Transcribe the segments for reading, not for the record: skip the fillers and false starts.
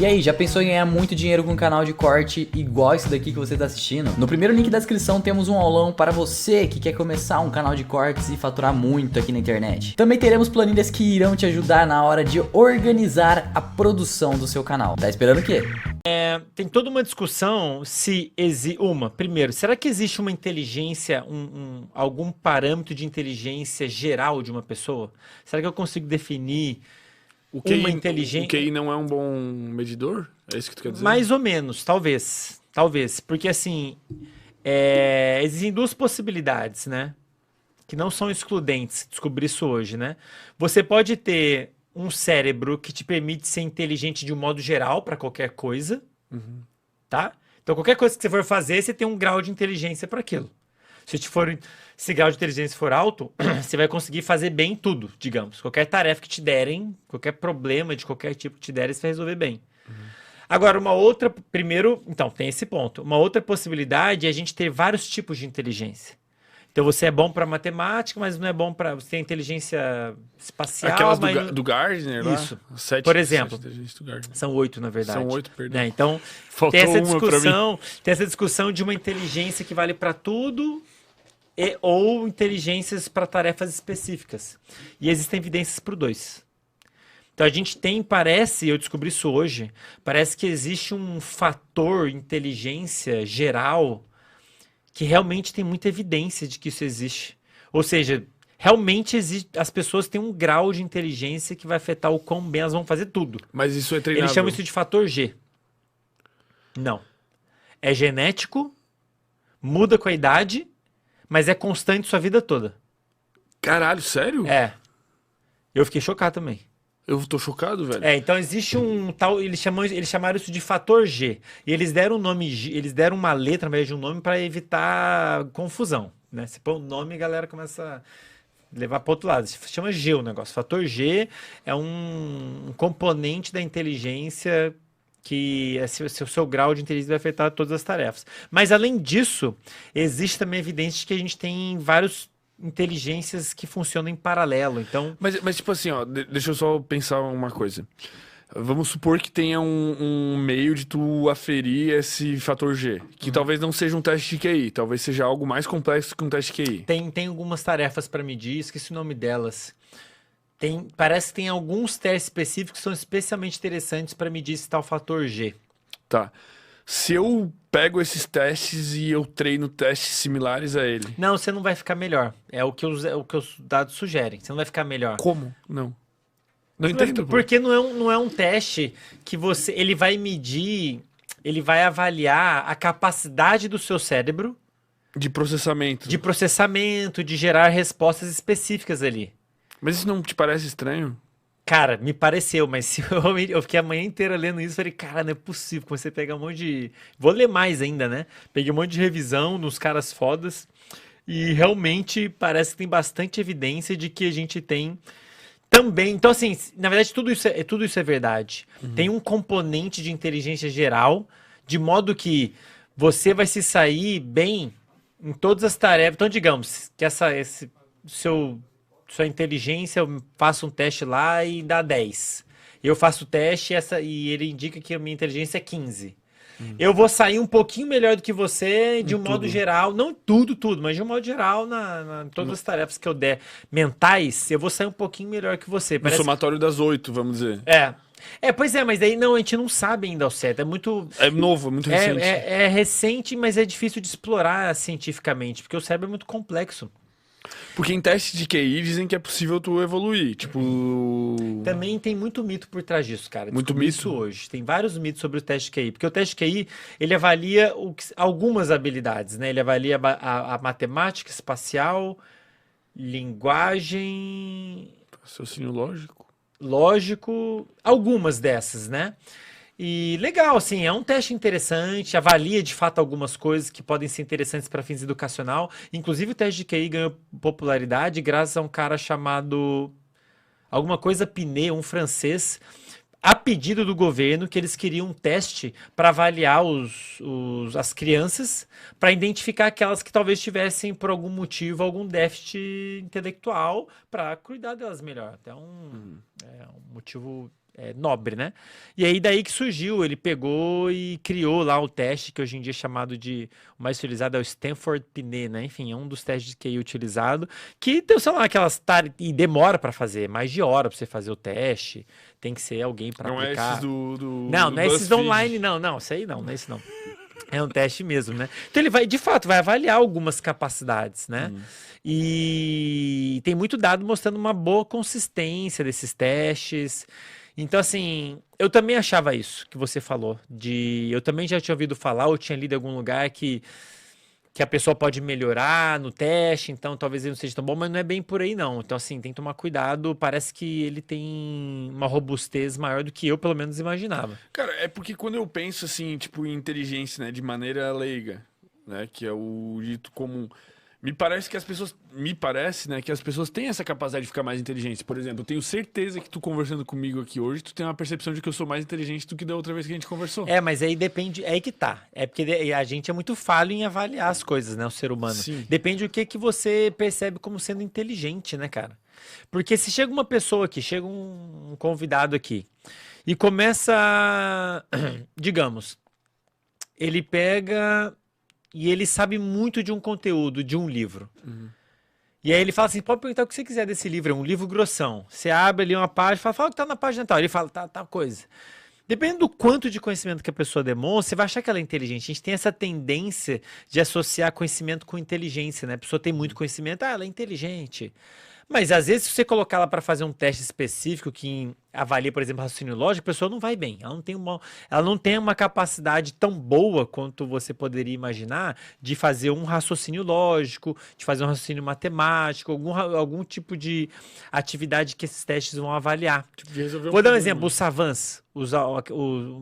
E aí, já pensou em ganhar muito dinheiro com um canal de corte igual esse daqui que você está assistindo? No primeiro link da descrição temos um aulão para você que quer começar um canal de cortes e faturar muito aqui na internet. Também teremos planilhas que irão te ajudar na hora de organizar a produção do seu canal. Tá esperando o quê? Tem toda uma discussão se existe... Primeiro, será que existe uma inteligência, algum parâmetro de inteligência geral de uma pessoa? Será que eu consigo definir uma inteligência... O QI não é um bom medidor? É isso que tu quer dizer? Mais ou menos, talvez. Talvez. Porque, assim, existem duas possibilidades, né? Que não são excludentes. Descobri isso hoje, né? Você pode ter um cérebro que te permite ser inteligente de um modo geral para qualquer coisa, tá? Então, qualquer coisa que você for fazer, você tem um grau de inteligência para aquilo. Se esse grau de inteligência for alto, você vai conseguir fazer bem tudo, digamos. Qualquer tarefa que te derem, qualquer problema de qualquer tipo que te derem, você vai resolver bem. Agora, então, tem esse ponto. Uma outra possibilidade é a gente ter vários tipos de inteligência. Então, você é bom para matemática, mas não é bom para... Você tem inteligência espacial... Aquelas mas... do Gardner lá? Isso. Por exemplo, são 8, na verdade. São 8, perdão. Então, Faltou tem essa discussão de uma inteligência que vale para tudo ou inteligências para tarefas específicas. E existem evidências para os dois. Então, a gente eu descobri isso hoje, parece que existe um fator inteligência geral que realmente tem muita evidência de que isso existe. Ou seja, realmente as pessoas têm um grau de inteligência que vai afetar o quão bem elas vão fazer tudo. Mas isso é treinável? Eles chamam isso de fator G. Não. É genético, muda com a idade, mas é constante sua vida toda. Caralho, sério? É. Eu fiquei chocado também. Eu tô chocado, velho. Então existe um tal, eles chamaram isso de fator G. E eles deram eles deram uma letra ao invés de um nome para evitar confusão, né? Se põe um nome, a galera começa a levar para outro lado. Se chama G o negócio. Fator G é um componente da inteligência que o seu grau de inteligência vai afetar todas as tarefas. Mas além disso, existe também evidência de que a gente tem vários inteligências que funcionam em paralelo, então... Mas tipo assim, ó, deixa eu só pensar uma coisa. Vamos supor que tenha um meio de tu aferir esse fator G, que talvez não seja um teste de QI, talvez seja algo mais complexo que um teste de QI. Tem algumas tarefas para medir, esqueci o nome delas. Parece que tem alguns testes específicos que são especialmente interessantes para medir esse tal fator G. Tá. Se eu pego esses testes e eu treino testes similares a ele... Não, você não vai ficar melhor. É o que os dados sugerem. Você não vai ficar melhor. Como? Não. Não entendo. Porque não é um teste que ele vai medir, ele vai avaliar a capacidade do seu cérebro... De processamento. De gerar respostas específicas ali. Mas isso não te parece estranho? Cara, me pareceu, mas eu fiquei a manhã inteira lendo isso e falei, cara, não é possível. Comecei a pegar um monte de... Vou ler mais ainda, né? Peguei um monte de revisão nos caras fodas e realmente parece que tem bastante evidência de que a gente tem também... Então, assim, na verdade, tudo isso é verdade. Tem um componente de inteligência geral, de modo que você vai se sair bem em todas as tarefas. Então, digamos que sua inteligência, eu faço um teste lá e dá 10. Eu faço o teste e ele indica que a minha inteligência é 15. Eu vou sair um pouquinho melhor do que você de um modo geral. Não tudo, mas de um modo geral, em todas as tarefas que eu der mentais, eu vou sair um pouquinho melhor que você. No somatório das 8, vamos dizer. Pois é, mas aí não, a gente não sabe ainda ao certo. É muito... É novo, é muito recente. É recente, mas é difícil de explorar cientificamente, porque o cérebro é muito complexo. Porque em teste de QI dizem que é possível tu evoluir, tipo... Também tem muito mito por trás disso, cara. Muito mito? Isso hoje. Tem vários mitos sobre o teste de QI. Porque o teste de QI, ele avalia algumas habilidades, né? Ele avalia a matemática espacial, linguagem... Raciocínio lógico. Lógico, algumas dessas, né? E legal, assim, é um teste interessante, avalia de fato algumas coisas que podem ser interessantes para fins educacional. Inclusive o teste de QI ganhou popularidade graças a um cara chamado alguma coisa Pinet, um francês, a pedido do governo, que eles queriam um teste para avaliar as crianças, para identificar aquelas que talvez tivessem, por algum motivo, algum déficit intelectual, para cuidar delas melhor. Até um motivo nobre, né? E aí daí que surgiu, ele pegou e criou lá o teste que hoje em dia é chamado de, o mais utilizado é o Stanford Binet, né? Enfim, é um dos testes de QI utilizado, que tem, sei lá, e demora para fazer, mais de hora para você fazer o teste, tem que ser alguém para Não aplicar. é esses Não, do não é esses BuzzFeed. online, não, isso aí não é esse não. É um teste mesmo, né? Então ele vai, de fato, vai avaliar algumas capacidades, né? E tem muito dado mostrando uma boa consistência desses testes. Então, assim, eu também achava isso que você falou. Eu também já tinha ouvido falar, ou tinha lido em algum lugar que a pessoa pode melhorar no teste, então talvez ele não seja tão bom, mas não é bem por aí, não. Então, assim, tem que tomar cuidado. Parece que ele tem uma robustez maior do que eu, pelo menos, imaginava. Cara, é porque quando eu penso assim, tipo, em inteligência, né, de maneira leiga, né, que é o dito comum, me parece, né, que as pessoas têm essa capacidade de ficar mais inteligentes. Por exemplo, eu tenho certeza que tu conversando comigo aqui hoje, tu tem uma percepção de que eu sou mais inteligente do que da outra vez que a gente conversou. Mas aí depende, é aí que tá. É porque a gente é muito falho em avaliar as coisas, né, o ser humano. Sim. Depende do que você percebe como sendo inteligente, né, cara? Porque se chega uma pessoa aqui, chega um convidado aqui, e começa, digamos, ele pega e ele sabe muito de um conteúdo, de um livro. E aí ele fala assim, pode perguntar o que você quiser desse livro, é um livro grossão. Você abre ali uma página, fala o que tá na página tal. Ele fala, tal coisa. Dependendo do quanto de conhecimento que a pessoa demonstra, você vai achar que ela é inteligente. A gente tem essa tendência de associar conhecimento com inteligência, né? A pessoa tem muito conhecimento, ela é inteligente. Mas às vezes, se você colocar ela para fazer um teste específico que avalia, por exemplo, raciocínio lógico, a pessoa não vai bem. Ela não tem uma capacidade tão boa quanto você poderia imaginar de fazer um raciocínio lógico, de fazer um raciocínio matemático, algum tipo de atividade que esses testes vão avaliar. Tipo, de resolver Vou dar um problema. exemplo, os savants.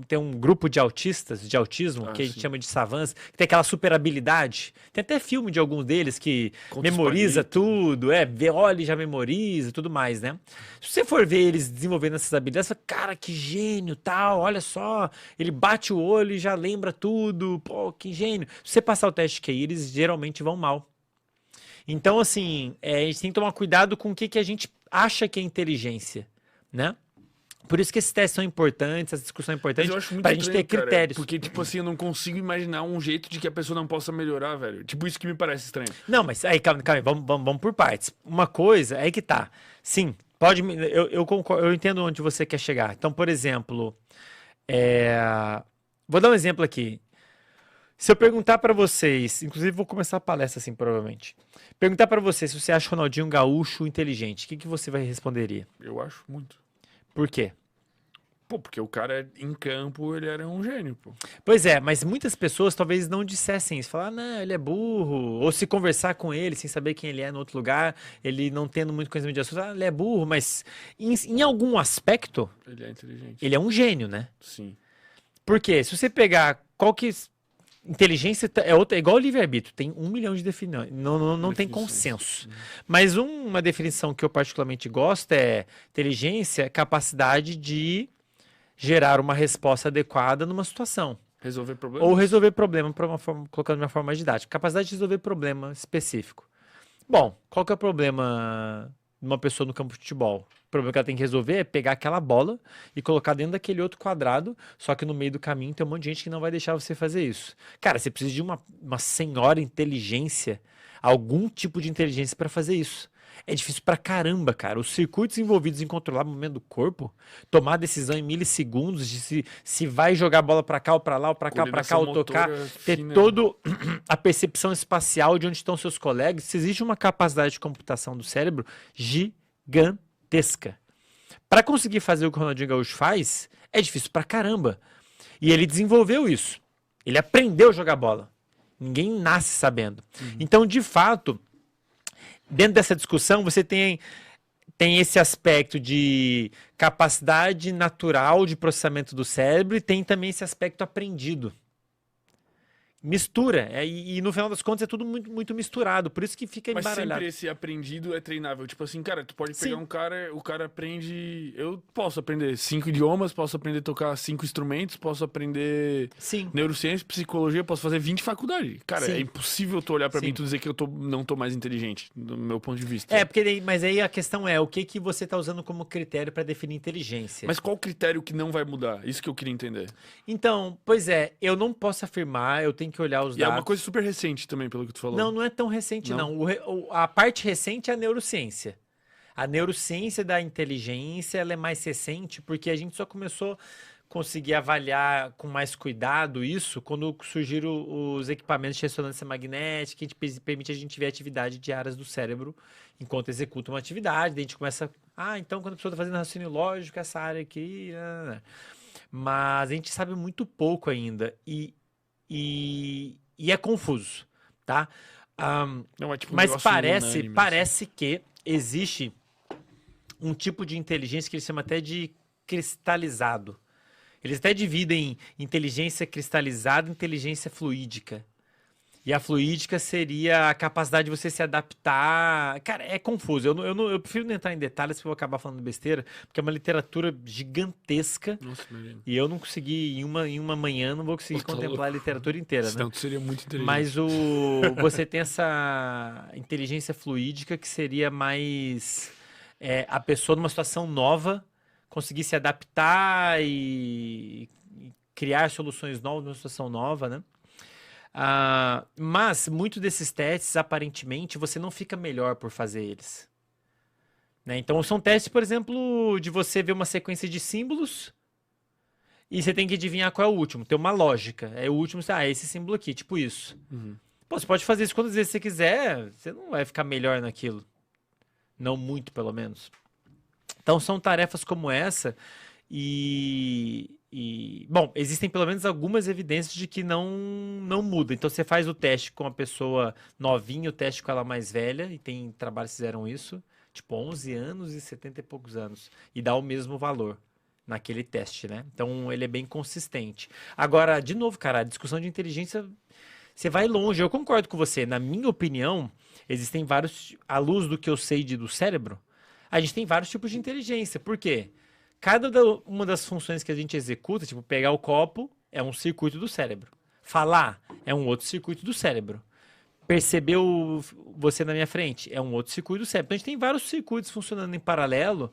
Tem um grupo de autistas, de autismo, que a gente sim. chama de savants, que tem aquela super habilidade. Tem até filme de alguns deles que Conta memoriza Spaghetti. tudo, olha e já memoriza e tudo mais, né? Se você for ver eles desenvolvendo essas habilidades, você fala, cara, que gênio, tal, olha só, ele bate o olho e já lembra tudo, pô, que gênio. Se você passar o teste QI, eles geralmente vão mal. Então, assim, a gente tem que tomar cuidado com o que a gente acha que é inteligência, né? Por isso que esses testes são importantes, essa discussão é Mas importante, eu acho muito pra gente ter estranho, cara, critérios. porque, tipo assim, eu não consigo imaginar um jeito de que a pessoa não possa melhorar, velho. Tipo, isso que me parece estranho. Não, mas aí, calma aí, vamos por partes. Uma coisa é que tá. Sim, pode. Eu concordo, eu entendo onde você quer chegar. Então, por exemplo, vou dar um exemplo aqui. Se eu perguntar pra vocês, inclusive vou começar a palestra assim, provavelmente. Perguntar pra vocês se você acha o Ronaldinho Gaúcho inteligente, o que você vai responderia? Eu acho muito. Por quê? Pô, porque o cara em campo, ele era um gênio, pô. Pois é, mas muitas pessoas talvez não dissessem isso. Falar, não, ele é burro. Ou se conversar com ele sem saber quem ele é no outro lugar, ele não tendo muito conhecimento de assunto, ele é burro. Mas em algum aspecto, Ele é inteligente. ele é um gênio, né? Sim. Por quê? Se você pegar qual que... Inteligência é outra, é igual o livre-arbítrio, tem 1 milhão de definições, não tem Definições. consenso. Mas uma definição que eu particularmente gosto é inteligência, capacidade de gerar uma resposta adequada numa situação. Resolver problemas. Ou resolver problema, colocando de uma forma mais didática. Capacidade de resolver problema específico. Bom, qual que é o problema de uma pessoa no campo de futebol? O problema que ela tem que resolver é pegar aquela bola e colocar dentro daquele outro quadrado, só que no meio do caminho tem um monte de gente que não vai deixar você fazer isso. Cara, você precisa de uma senhora inteligência, algum tipo de inteligência para fazer isso. É difícil pra caramba, cara. Os circuitos envolvidos em controlar o movimento do corpo, tomar decisão em milissegundos de se vai jogar a bola pra cá ou pra lá, ou pra cá, ou pra cá, ou tocar, ter fina. toda a percepção espacial de onde estão seus colegas. Se existe uma capacidade de computação do cérebro gigantesca. Pra conseguir fazer o que o Ronaldinho Gaúcho faz, é difícil pra caramba. E ele desenvolveu isso. Ele aprendeu a jogar bola. Ninguém nasce sabendo. Então, de fato, dentro dessa discussão, você tem esse aspecto de capacidade natural de processamento do cérebro e tem também esse aspecto aprendido. mistura. E no final das contas é tudo muito, muito misturado. Por isso que fica Mas embaralhado. sempre esse aprendido é treinável. Tipo assim, cara, tu pode pegar Sim. um cara, o cara aprende. Eu posso aprender 5 idiomas, posso aprender a tocar 5 instrumentos, posso aprender Sim. neurociência, psicologia, posso fazer 20 faculdades. Cara, Sim. é impossível tu olhar pra Sim. mim e tu dizer que eu não tô mais inteligente, do meu ponto de vista. Mas aí a questão é o que que você está usando como critério para definir inteligência. Mas qual o critério que não vai mudar? Isso que eu queria entender. Então, pois é, eu não posso afirmar, eu tenho que olhar os E é dados. uma coisa super recente também, pelo que tu falou. Não, não é tão recente, Não? não. A parte recente é a neurociência. A neurociência da inteligência, ela é mais recente porque a gente só começou a conseguir avaliar com mais cuidado isso quando surgiram os equipamentos de ressonância magnética que permite a gente ver a atividade de áreas do cérebro enquanto executa uma atividade. Daí a gente começa... então quando a pessoa está fazendo raciocínio lógico, essa área aqui... Mas a gente sabe muito pouco ainda e é confuso, tá? Não, é tipo um Mas negócio unânime, assim. parece que existe um tipo de inteligência que eles chamam até de cristalizado. Eles até dividem inteligência cristalizada e inteligência fluídica. E a fluídica seria a capacidade de você se adaptar. Cara, é confuso. Eu prefiro não entrar em detalhes porque eu vou acabar falando besteira, porque é uma literatura gigantesca. Nossa, imagina. E eu não consegui, em uma manhã, não vou conseguir Eu tô contemplar a louco. literatura inteira, né? Senão tu seria muito inteligente. Mas você tem essa inteligência fluídica que seria mais a pessoa numa situação nova conseguir se adaptar e criar soluções novas numa situação nova, né? Mas muitos desses testes, aparentemente, você não fica melhor por fazer eles. Né? Então são testes, por exemplo, de você ver uma sequência de símbolos e você tem que adivinhar qual é o último. Tem uma lógica. É o último, é esse símbolo aqui, tipo isso. Pô, você pode fazer isso quantas vezes você quiser, você não vai ficar melhor naquilo. Não muito, pelo menos. Então são tarefas como essa bom, existem pelo menos algumas evidências de que não muda. Então você faz o teste com a pessoa novinha, o teste com ela mais velha, e tem trabalhos que fizeram isso, tipo 11 anos e 70 e poucos anos, e dá o mesmo valor naquele teste, né? Então ele é bem consistente. Agora, de novo, cara, a discussão de inteligência, você vai longe. Eu concordo com você. Na minha opinião, existem vários, à luz do que eu sei do cérebro, a gente tem vários tipos de inteligência. Por quê? Uma das funções que a gente executa, tipo pegar o copo, é um circuito do cérebro. Falar é um outro circuito do cérebro. Perceber você na minha frente é um outro circuito do cérebro. Então a gente tem vários circuitos funcionando em paralelo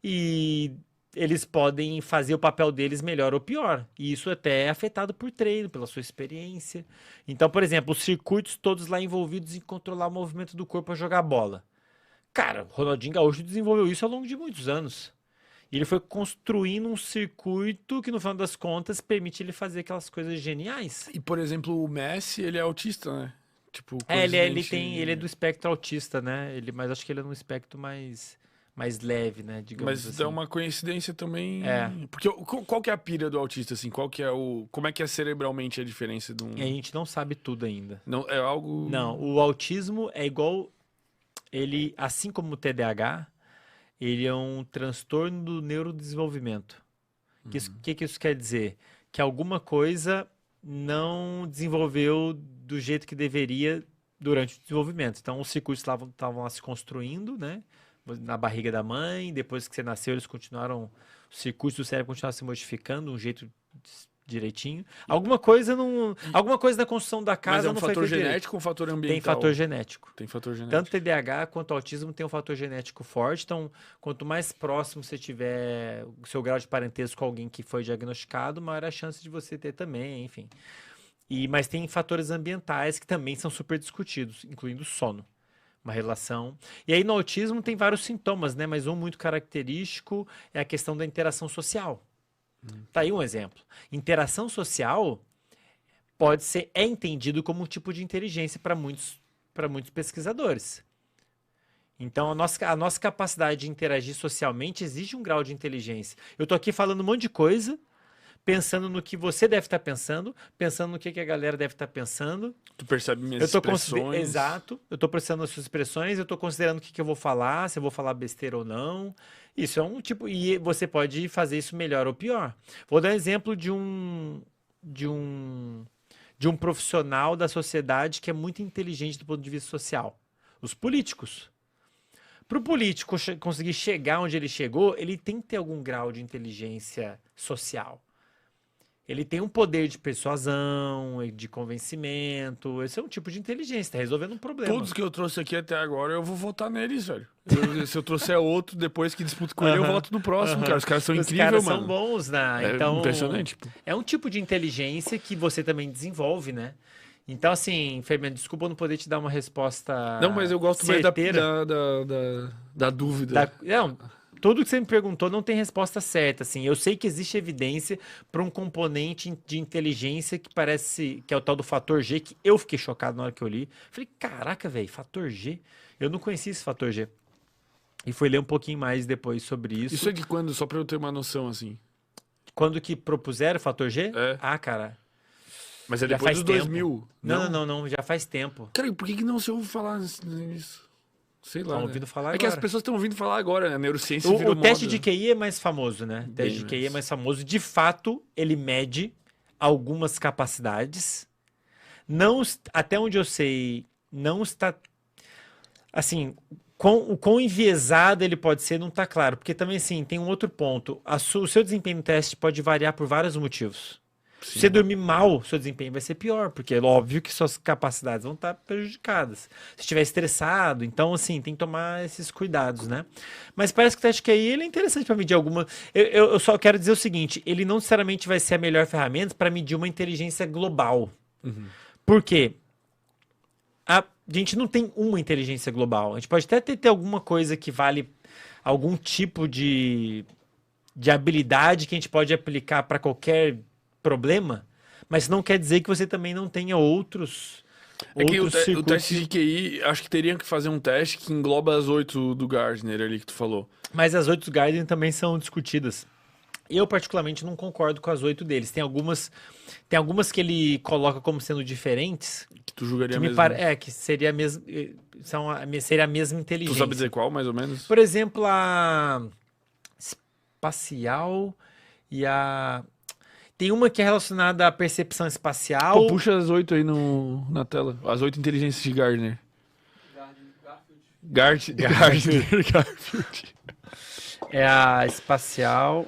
e eles podem fazer o papel deles melhor ou pior. E isso até é afetado por treino, pela sua experiência. Então, por exemplo, os circuitos todos lá envolvidos em controlar o movimento do corpo a jogar bola. Cara, o Ronaldinho Gaúcho desenvolveu isso ao longo de muitos anos. E ele foi construindo um circuito que, no final das contas, permite ele fazer aquelas coisas geniais. E, por exemplo, o Messi, ele é autista, né? Tipo, ele é do espectro autista, né? Mas acho que ele é num espectro mais leve, né? Digamos Mas assim. é uma coincidência também. É. Porque qual que é a pira do autista, assim? Qual que é como é que é cerebralmente a diferença de um. E a gente não sabe tudo ainda. Não, é algo. Não, o autismo é igual. Ele, assim como o TDAH, ele é um transtorno do neurodesenvolvimento. O que isso quer dizer? Que alguma coisa não desenvolveu do jeito que deveria durante o desenvolvimento. Então, os circuitos estavam lá se construindo, né? Na barriga da mãe, depois que você nasceu, os circuitos do cérebro continuaram se modificando, um jeito direitinho. Alguma coisa na construção da casa Mas é um não foi fator feita direito. genético ou um fator ambiental? Tem fator genético. Tem fator genético. Tanto TDAH quanto autismo tem um fator genético forte. Então, quanto mais próximo você tiver o seu grau de parentesco com alguém que foi diagnosticado, maior a chance de você ter também, enfim. Mas tem fatores ambientais que também são super discutidos, incluindo sono. Uma relação. E aí no autismo tem vários sintomas, né? Mas um muito característico é a questão da interação social. Tá aí um exemplo. Interação social é entendido como um tipo de inteligência para muitos pesquisadores. Então, a nossa capacidade de interagir socialmente exige um grau de inteligência. Eu tô aqui falando um monte de coisa, pensando no que você deve estar pensando no que a galera deve estar pensando. Tu percebe minhas expressões. Exato. Eu estou processando as suas expressões, eu estou considerando o que eu vou falar, se eu vou falar besteira ou não. Isso é um tipo... E você pode fazer isso melhor ou pior. Vou dar um exemplo de um de um profissional da sociedade que é muito inteligente do ponto de vista social. Os políticos. Para o político conseguir chegar onde ele chegou, ele tem que ter algum grau de inteligência social. Ele tem um poder de persuasão, de convencimento. Esse é um tipo de inteligência, está resolvendo um problema. Todos que eu trouxe aqui até agora, eu vou votar neles, velho. Se eu trouxer outro, depois que disputo com ele, eu voto no próximo, cara. Os caras são incríveis, mano. Os caras são bons, né? Então, é impressionante, pô. É um tipo de inteligência que você também desenvolve, né? Então, assim, Fernando, desculpa eu não poder te dar uma resposta Não, mas eu gosto certeira. mais da dúvida. Não, tudo que você me perguntou não tem resposta certa, assim. Eu sei que existe evidência para um componente de inteligência que parece que é o tal do fator G, que eu fiquei chocado na hora que eu li. Falei, caraca, velho, fator G? Eu não conhecia esse fator G. E fui ler um pouquinho mais depois sobre isso. Isso é de quando? Só pra eu ter uma noção, assim. Quando que propuseram o fator G? É. Ah, cara. Mas é Já depois faz dos tempo. 2000. Não, já faz tempo. Cara, por que não se ouve falar nisso? Sei lá. Estão ouvindo falar que agora. as pessoas estão ouvindo falar agora, né? A neurociência O virou teste moda. de QI é mais famoso, né? O teste de QI é mais famoso. De fato, ele mede algumas capacidades. Não, até onde eu sei, não está... Assim, o quão enviesado ele pode ser não está claro. Porque também, assim, tem um outro ponto. O seu desempenho no teste pode variar por vários motivos. Sim. Se você dormir mal, seu desempenho vai ser pior, porque é óbvio que suas capacidades vão estar prejudicadas. Se estiver estressado, então, assim, tem que tomar esses cuidados, né? Mas parece que o teste QI ele é interessante para medir alguma... Eu só quero dizer o seguinte, ele não necessariamente vai ser a melhor ferramenta para medir uma inteligência global. Uhum. Por quê? A gente não tem uma inteligência global. A gente pode até ter alguma coisa que vale algum tipo de habilidade que a gente pode aplicar para qualquer problema, mas não quer dizer que você também não tenha outros o teste de QI, acho que teriam que fazer um teste que engloba as 8 do Gardner ali que tu falou. Mas as 8 do Gardner também são discutidas. Eu, particularmente, não concordo com as 8 deles. Tem algumas que ele coloca como sendo diferentes. Que tu julgaria que mesmo. que seria seria a mesma inteligência. Tu sabe dizer qual, mais ou menos? Por exemplo, a espacial e a... Tem uma que é relacionada à percepção espacial. Pô, puxa as 8 aí na tela. As 8 inteligências de Gardner. Gardner. Garfield. É a espacial.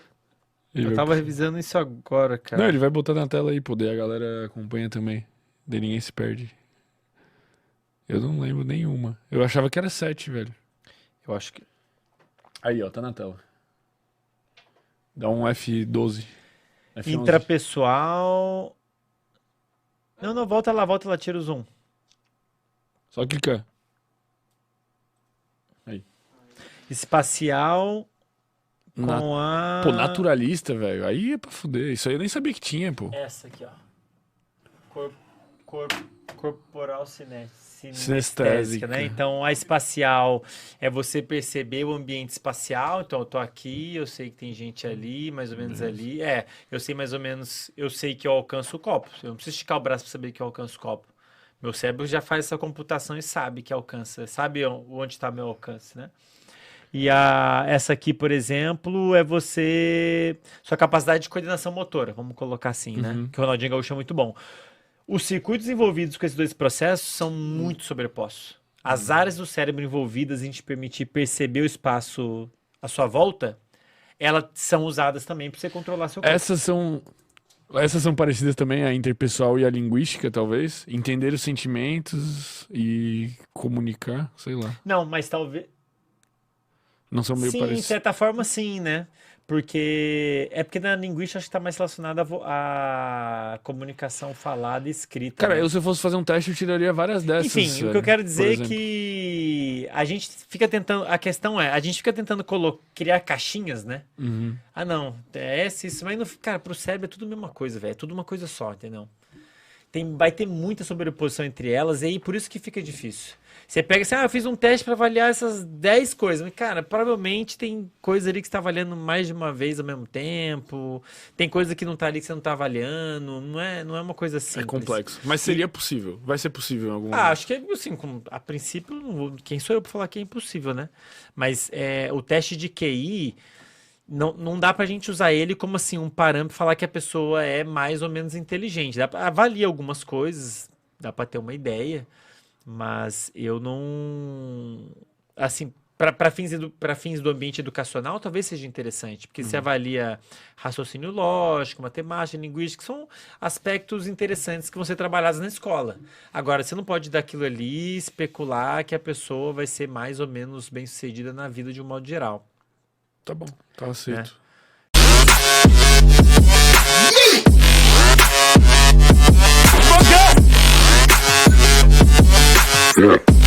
Eu tava revisando isso agora, cara. Não, ele vai botar na tela aí, pô. Daí a galera acompanha também. Daí ninguém se perde. Eu não lembro nenhuma. Eu achava que era 7, velho. Eu acho que... Aí, ó, tá na tela. Dá um F12. F11. Intrapessoal... Não, volta lá, tira o zoom. Só clicar. Aí. Espacial com a... Pô, naturalista, velho. Aí é pra fuder. Isso aí eu nem sabia que tinha, pô. Essa aqui, ó. Corporal sinestésica, né? Então, a espacial é você perceber o ambiente espacial. Então, eu tô aqui, eu sei que tem gente ali, mais ou menos ali. Eu sei mais ou menos, eu sei que eu alcanço o copo. Eu não preciso esticar o braço para saber que eu alcanço o copo. Meu cérebro já faz essa computação e sabe que alcança, sabe onde está meu alcance, né? E essa aqui, por exemplo, é sua capacidade de coordenação motora, vamos colocar assim, né? Que o Ronaldinho Gaúcho é muito bom. Os circuitos envolvidos com esses dois processos são muito sobrepostos. As áreas do cérebro envolvidas em te permitir perceber o espaço à sua volta, elas são usadas também para você controlar seu corpo. Essas são parecidas também à interpessoal e à linguística, talvez. Entender os sentimentos e comunicar, sei lá. Não, mas talvez... Não são meio sim, parecidas. de certa forma sim, né? Porque na linguística acho que está mais relacionada à comunicação falada e escrita. Cara, né? se eu fosse fazer um teste, eu tiraria várias dessas. Enfim, o que eu quero dizer é que a gente fica tentando... A questão é, a gente fica tentando criar caixinhas, né? Uhum. Ah, não, é isso, mas, cara, pro cérebro é tudo a mesma coisa, velho. É tudo uma coisa só, entendeu? Vai ter muita sobreposição entre elas, e aí por isso que fica difícil. Você pega assim, eu fiz um teste para avaliar essas 10 coisas. Mas, cara, provavelmente tem coisa ali que você está avaliando mais de uma vez ao mesmo tempo. Tem coisa que não está ali que você não está avaliando. Não é uma coisa simples. É complexo. Mas seria possível. Vai ser possível em algum momento. Acho que, assim, a princípio, quem sou eu para falar que é impossível, né? Mas o teste de QI... não dá pra gente usar ele como assim um parâmetro falar que a pessoa é mais ou menos inteligente. Avalia algumas coisas, dá pra ter uma ideia, mas eu não, assim, para fins do ambiente educacional, talvez seja interessante, porque se avalia raciocínio lógico, matemática, linguística, que são aspectos interessantes que vão ser trabalhados na escola. Agora, você não pode dar aquilo ali, especular que a pessoa vai ser mais ou menos bem-sucedida na vida de um modo geral. Tá bom, tá aceito. É.